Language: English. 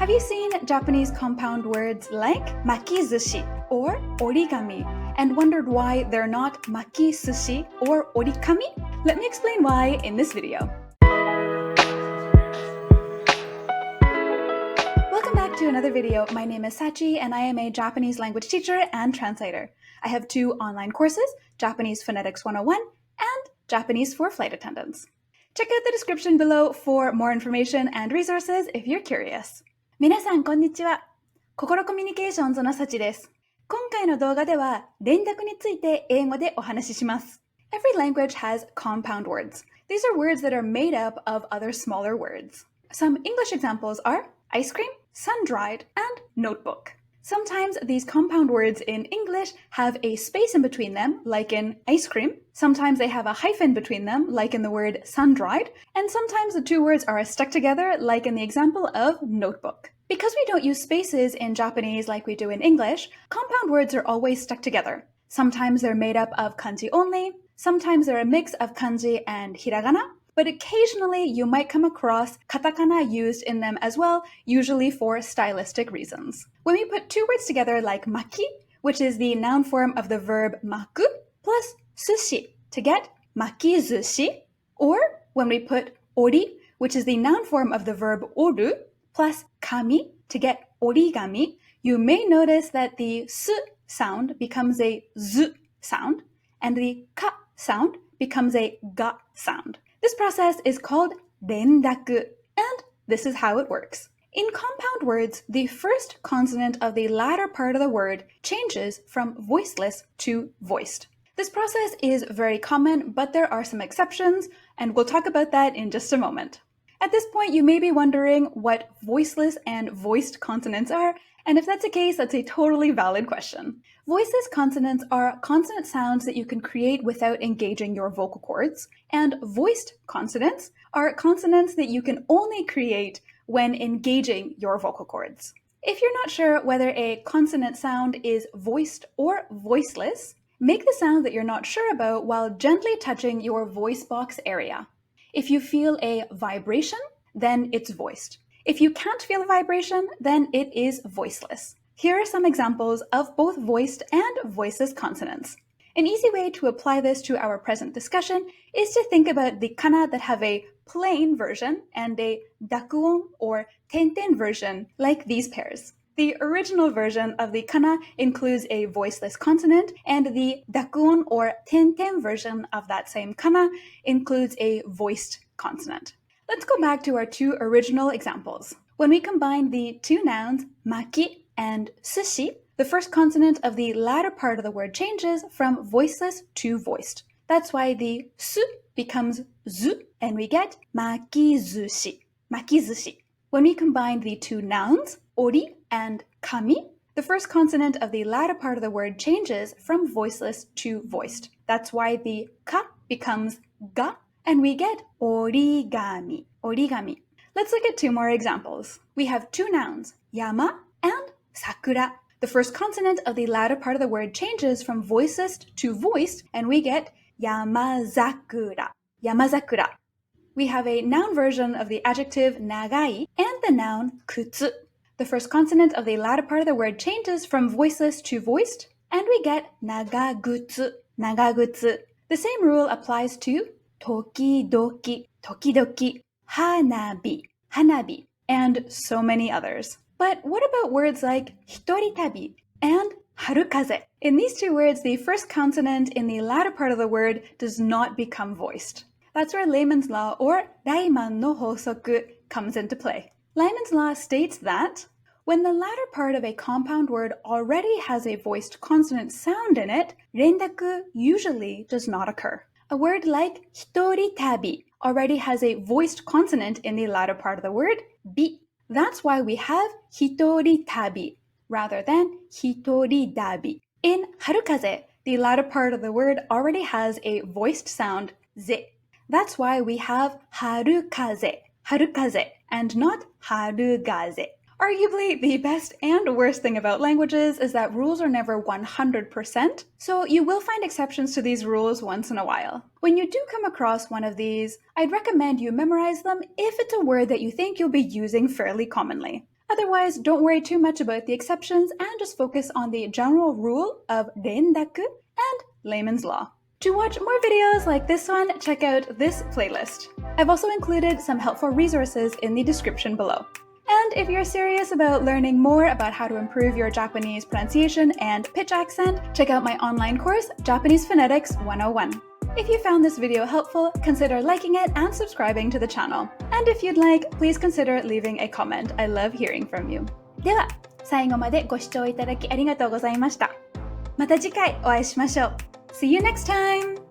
Have you seen Japanese compound words like makizushi or origami and wondered why they're not maki-sushi or orikami? Let me explain why in this video. Welcome back to another video. My name is Sachi and I am a Japanese language teacher and translator. I have two online courses, Japanese Phonetics 101 and Japanese for Flight Attendants. Check out the description below for more information and resources if you're curious. 皆さんこんにちは。心コミュニケーションズのサチです。今回の動画では連絡について英語でお話しします。Every language has compound words. These are words that are made up of other smaller words. Some English examples are ice cream, sun-dried, and notebook. Sometimes these compound words in English have a space in between them, like in ice cream. Sometimes they have a hyphen between them, like in the word sun-dried. And sometimes the two words are stuck together, like in the example of notebook. Because we don't use spaces in Japanese like we do in English, compound words are always stuck together. Sometimes they're made up of kanji only. Sometimes they're a mix of kanji and hiragana. But occasionally you might come across katakana used in them as well, usually for stylistic reasons. When we put two words together like maki, which is the noun form of the verb maku, plus sushi to get makizushi, or when we put ori, which is the noun form of the verb oru, plus kami to get origami, you may notice that the s sound becomes a z sound, and the ka sound becomes a ga sound. This process is called Rendaku, and this is how it works. In compound words, the first consonant of the latter part of the word changes from voiceless to voiced. This process is very common, but there are some exceptions, and we'll talk about that in just a moment. At this point, you may be wondering what voiceless and voiced consonants are, and if that's the case, that's a totally valid question. Voiceless consonants are consonant sounds that you can create without engaging your vocal cords, and voiced consonants are consonants that you can only create when engaging your vocal cords. If you're not sure whether a consonant sound is voiced or voiceless, make the sound that you're not sure about while gently touching your voice box area. If you feel a vibration, then it's voiced. If you can't feel a vibration, then it is voiceless. Here are some examples of both voiced and voiceless consonants. An easy way to apply this to our present discussion is to think about the kana that have a plain version and a dakuon or tenten version like these pairs. The original version of the kana includes a voiceless consonant, and the dakuon or tenten version of that same kana includes a voiced consonant. Let's go back to our two original examples. When we combine the two nouns maki and sushi, the first consonant of the latter part of the word changes from voiceless to voiced. That's why the su becomes zu, and we get makizushi, makizushi. When we combine the two nouns, ori and kami, the first consonant of the latter part of the word changes from voiceless to voiced. That's why the ka becomes ga, and we get origami, origami. Let's look at two more examples. We have two nouns, yama and sakura. The first consonant of the latter part of the word changes from voiceless to voiced, and we get yamazakura, yamazakura. We have a noun version of the adjective nagai and the noun kutsu. The first consonant of the latter part of the word changes from voiceless to voiced, and we get nagagutsu, nagagutsu. The same rule applies to tokidoki, tokidoki, hanabi, hanabi, and so many others. But what about words like hitoritabi and harukaze? In these two words, the first consonant in the latter part of the word does not become voiced. That's where Lyman's law, or Lyman no法則, comes into play. Lyman's law states that when the latter part of a compound word already has a voiced consonant sound in it, rendaku usually does not occur. A word like hitoritabi already has a voiced consonant in the latter part of the word, bi. That's why we have hitoritabi rather than hitoridabi. In harukaze, the latter part of the word already has a voiced sound, ze. That's why we have harukaze, harukaze, and not harugaze. Arguably, the best and worst thing about languages is that rules are never 100%, so you will find exceptions to these rules once in a while. When you do come across one of these, I'd recommend you memorize them if it's a word that you think you'll be using fairly commonly. Otherwise, don't worry too much about the exceptions and just focus on the general rule of Rendaku and Lyman's law. To watch more videos like this one, check out this playlist. I've also included some helpful resources in the description below. And if you're serious about learning more about how to improve your Japanese pronunciation and pitch accent, check out my online course, Japanese Phonetics 101. If you found this video helpful, consider liking it and subscribing to the channel. And if you'd like, please consider leaving a comment. I love hearing from you. では、最後までご視聴いただきありがとうございました。また次回お会いしましょう。See you next time!